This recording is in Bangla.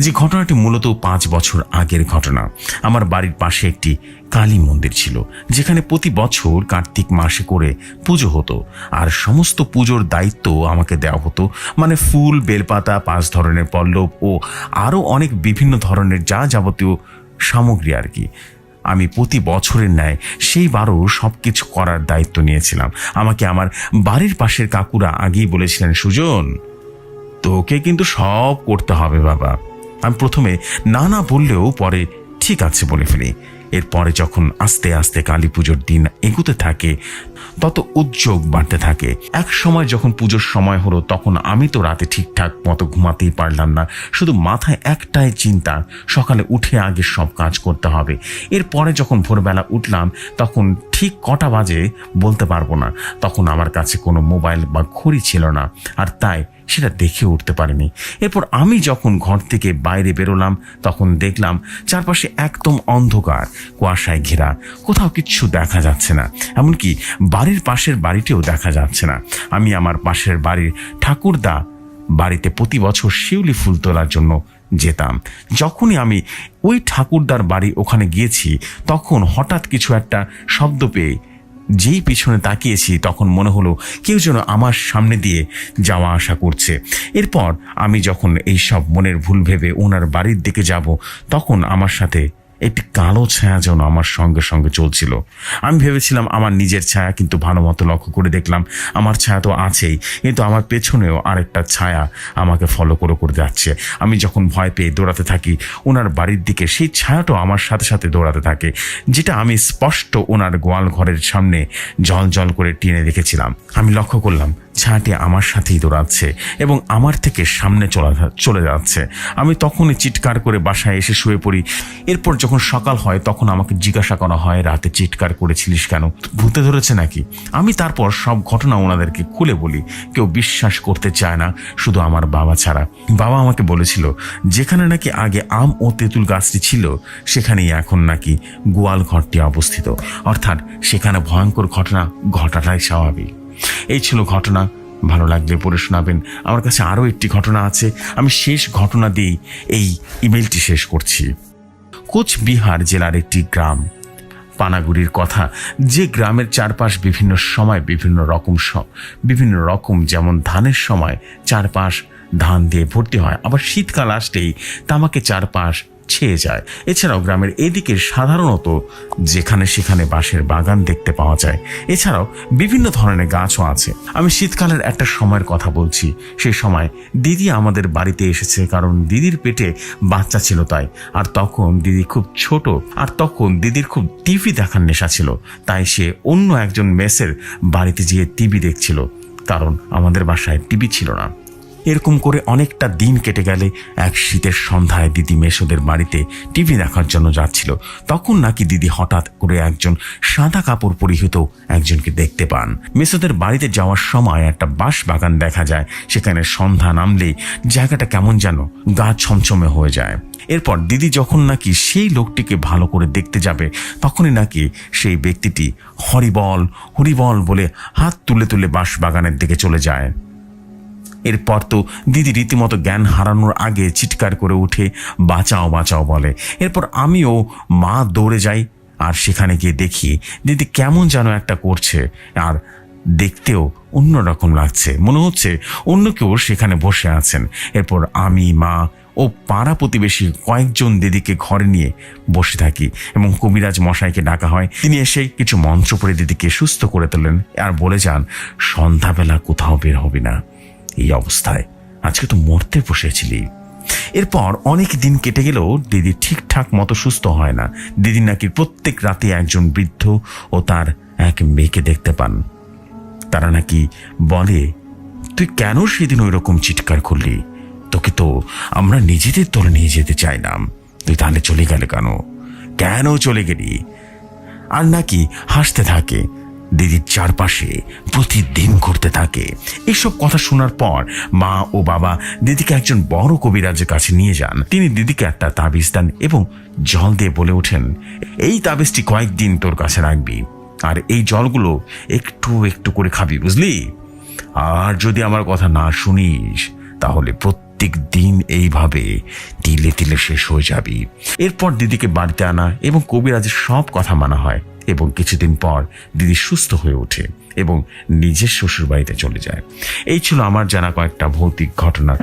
যে ঘটনাটি মূলত 5 বছর আগের ঘটনা। আমার বাড়ির পাশে একটি কালী মন্দির ছিল, যেখানে প্রতি বছর কার্তিক মাসে করে পুজো হতো, আর সমস্ত পুজোর দায়িত্ব আমাকে দেওয়া হতো। মানে ফুল, বেলপাতা, 5 ধরনের পল্লব ও আরও অনেক বিভিন্ন ধরনের যা যাবতীয় সামগ্রী আর কি। আমি প্রতি বছরের ন্যায় সেইবারও সব কিছু করার দায়িত্ব নিয়েছিলাম। আমাকে আমার বাড়ির পাশের কাকুরা আগেই বলেছিলেন, সুজন, তোকে কিন্তু সব করতে হবে বাবা। আমি প্রথমে না বললেও পরে ঠিক আছে বলে ফেলি। এরপরে যখন আস্তে আস্তে কালী পুজোর দিন এগুতে থাকে, তত উদ্যোগ বাড়তে থাকে। এক সময় যখন পুজোর সময় হলো, তখন আমি তো রাতে ঠিকঠাক মতো ঘুমাতেই পারলাম না। শুধু মাথায় একটাই চিন্তা, সকালে উঠে আগে সব কাজ করতে হবে। এরপরে যখন ভোরবেলা উঠলাম, তখন ঠিক কটা বাজে বলতে পারবো না। তখন আমার কাছে কোনো মোবাইল বা ঘড়ি ছিল না, আর তাই সেটা দেখে উঠতে পারিনি। এরপর আমি যখন ঘর থেকে বাইরে বেরোলাম, তখন দেখলাম চারপাশে একদম অন্ধকার, কুয়াশায় ঘেরা, কোথাও কিচ্ছু দেখা যাচ্ছে না। এমনকি বাড়ির পাশের বাড়িটিও দেখা যাচ্ছে না। আমি আমার পাশের বাড়ির ঠাকুরদা বাড়িতে প্রতি বছর শিউলি ফুল তোলার জন্য যেতাম। যখনই আমি ওই ঠাকুরদার বাড়ি ওখানে গিয়েছি, তখন হঠাৎ কিছু একটা শব্দ পেয়ে যেই পিছনে তাকিয়েছি, তখন মনে হলো কেউ যেন আমার সামনে দিয়ে যাওয়া আসা করছে। এরপর আমি যখন এই সব মনের ভুল ভেবে ওনার বাড়ির দিকে যাব, তখন আমার সাথে একটি কালো ছায়া যেন আমার সঙ্গে সঙ্গে চলছিল। আমি ভেবেছিলাম আমার নিজের ছায়া, কিন্তু ভালো মতো লক্ষ্য করে দেখলাম আমার ছায়া তো আছেই, কিন্তু আমার পেছনেও আরেকটা ছায়া আমাকে ফলো করে যাচ্ছে। আমি যখন ভয় পেয়ে দৌড়াতে থাকি ওনার বাড়ির দিকে, সেই ছায়াটাও আমার সাথে সাথে দৌড়াতে থাকে, যেটা আমি স্পষ্ট ওনার গোয়াল ঘরের সামনে জল করে টেনে রেখেছিলাম। আমি লক্ষ্য করলাম ছায়াটি আমার সাথেই দৌড়াচ্ছে এবং আমার থেকে সামনে চলে যাচ্ছে। আমি তখনই চিৎকার করে বাসায় এসে শুয়ে পড়ি। এরপর যখন সকাল হয়, তখন আমাকে জিজ্ঞাসা করা হয়, রাতে চিৎকার করেছিলিস কেন, ভূতে ধরেছে নাকি? আমি তারপর সব ঘটনা ওনাদেরকে খুলে বলি। কেউ বিশ্বাস করতে চায় না, শুধু আমার বাবা ছাড়া। বাবা আমাকে বলেছিল, যেখানে নাকি আগে আম ও তেঁতুল গাছটি ছিল, সেখানেই এখন নাকি গোয়াল ঘরটি অবস্থিত, অর্থাৎ সেখানে ভয়ঙ্কর ঘটনা ঘটাটাই স্বাভাবিক। এই ছিল ঘটনা। ভালো লাগলে পড়ে শোনাবেন। আমার কাছে আরও একটি ঘটনা আছে, আমি শেষ ঘটনা দিয়েই এই ইমেলটি শেষ করছি। কোচবিহার জেলার একটি গ্রাম পানাগুড়ির কথা, যে গ্রামের চারপাশ বিভিন্ন সময় বিভিন্ন রকম যেমন ধানের সময় চারপাশ ধান দিয়ে ভর্তি হয়, আবার শীতকাল আসলেই তামাকে চারপাশ ছেয়ে যায়। এছাড়াও গ্রামের এদিকে সাধারণত যেখানে সেখানে বাঁশের বাগান দেখতে পাওয়া যায়। এছাড়াও বিভিন্ন ধরনের গাছও আছে। আমি শীতকালের একটা সময়ের কথা বলছি। সেই সময় দিদি আমাদের বাড়িতে এসেছে, কারণ দিদির পেটে বাচ্চা ছিল তাই। আর তখন দিদি খুব ছোট, আর তখন দিদির খুব টিভি দেখার নেশা ছিল। তাই সে অন্য একজন মেসের বাড়িতে গিয়ে টিভি দেখছিল, কারণ আমাদের বাসায় টিভি ছিল না। এরকম করে অনেকটা দিন কেটে গেলে এক শীতের সন্ধ্যায় দিদি মেসোদের বাড়িতে টিভি দেখার জন্য যাচ্ছিল। তখন নাকি দিদি হঠাৎ করে একজন সাদা কাপড় পরিহিত একজনকে দেখতে পান। মেসোদের বাড়িতে যাওয়ার সময় একটা বাঁশ বাগান দেখা যায়। সেখানে সন্ধ্যা নামলেই জায়গাটা কেমন যেন গা ছমছমে হয়ে যায়। এরপর দিদি যখন নাকি সেই লোকটিকে ভালো করে দেখতে যাবে, তখনই নাকি সেই ব্যক্তিটি হরিবল হরিবল বলে হাত তুলে বাঁশ বাগানের দিকে চলে যায়। এরপর তো দিদি রীতিমতো জ্ঞান হারানোর আগে চিৎকার করে উঠে বাঁচাও বাঁচাও বলে। এরপর আমিও মা দৌড়ে যাই, আর সেখানে গিয়ে দেখি দিদি কেমন যেন একটা করছে, আর দেখতেও অন্যরকম লাগছে, মনে হচ্ছে অন্য কেউ সেখানে বসে আছেন। এরপর আমি, মা ও পাড়া প্রতিবেশী কয়েকজন দিদিকে ঘরে নিয়ে বসে থাকি এবং কবিরাজ মশাইকে ডাকা হয়। তিনি এসে কিছু মন্ত্র পড়ে দিদিকে সুস্থ করে তোলেন আর বলে যান, সন্ধ্যাবেলা কোথাও বের হবি না। এই অবস্থায় আজকে তো মরতে বসেছিলি। এরপর অনেক দিন কেটে গেলেও দিদি ঠিকঠাক মতো সুস্থ হয় না। দিদি নাকি প্রত্যেক রাতে একজন বৃদ্ধ ও তার এক মেয়েকে দেখতে পান। তারা নাকি বলে, তুই কেন সেদিন ওই রকম চিৎকার করলি? তোকে তো আমরা নিজেদের দলে নিয়ে যেতে চাইলাম, তুই তাহলে চলে গেলে কেন চলে গেলি? আর নাকি হাসতে থাকে। দিদির চারপাশে প্রতিদিন ঘুরতে থাকে। এইসব কথা শোনার পর মা ও বাবা দিদিকে একজন বড় কবিরাজের কাছে নিয়ে যান। তিনি দিদিকে একটা তাবিজ দেন এবং জল দিয়ে বলে ওঠেন, এই তাবিজটি কয়েকদিন তোর কাছে রাখবি, আর এই জলগুলো একটু একটু করে খাবি, বুঝলি? আর যদি আমার কথা না শুনিস, তাহলে প্রত্যেক প্রত্যেক দিন এইভাবে তিলে তিলে শেষ হয়ে যাবি। এরপর দিদিকে বাড়িতে আনা এবং কবিরাজের সব কথা মানা হয় এবং কিছুদিন পর দিদি সুস্থ হয়ে ওঠে এবং নিজের শ্বশুর বাড়িতে চলে যায়। এই ছিল আমার জানা কয়েকটা ভৌতিক ঘটনার